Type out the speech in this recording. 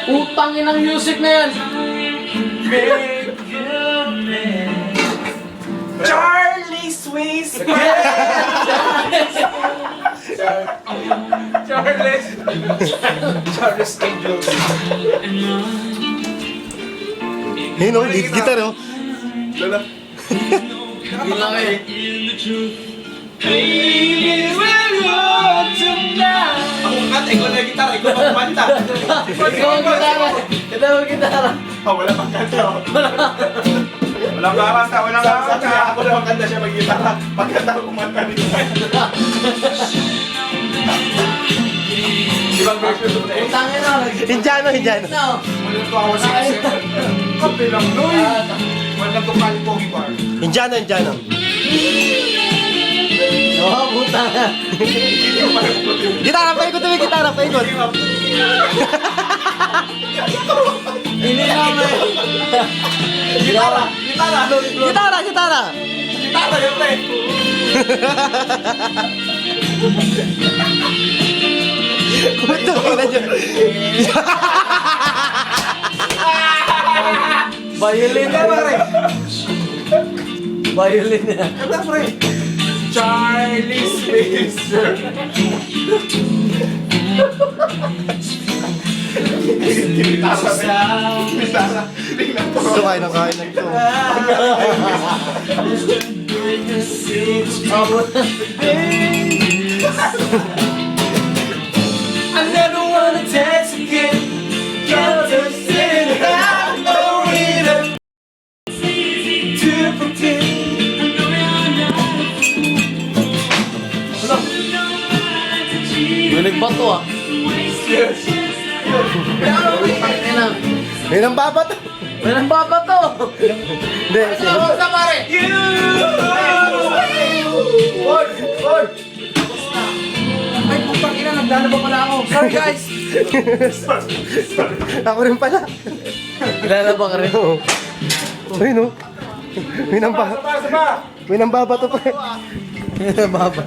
Utangin ang music na yan. Charlie Swiss! Charles Angels. Yun o, lead guitar o. Lala. Yun lang eh. Ako kat, ikaw na yung gitara, ikaw pa kumanta. Ikaw ang gitara. Ito ang gitara. Oh, wala pang kanta. Walang kakanta, walang kakanta. Ako na magkanta siya mag-gitara. Pagkanta ko kumanta nito. Ibang version doon eh. Utangin na. Indiano, Indiano. No. Walang to ako 6-7. Kape lang, Noy. Walang to kali Pogi Bar. Indiano, Indiano. Oh, puta. Gitara, paikot yung gitara, paikot. Hindi naman. Gitara! Gitara! Gitara, gitara. Gitara yun, pre! Kumento ko na dyan. Violin na pare. Violin na. Kanta, pre! Charlie's Whisper! Gitara, pre! Gitara! Tingnan ko. Ito, kain ng ito. I never wanna dance again. You're just sitting out, no reason to pretend. Nunig ba to ah? Ay na. May nang baba to. May nambaba to. Hindi, Ano sa pare? Word! Word! Ay, putang ina, naglalaba pala ako. Sorry, guys! ako rin pala. Lalaba ka rin. Oo. Ayun o. May nang baba. Saba, saba! May nang baba to pa. May nambaba.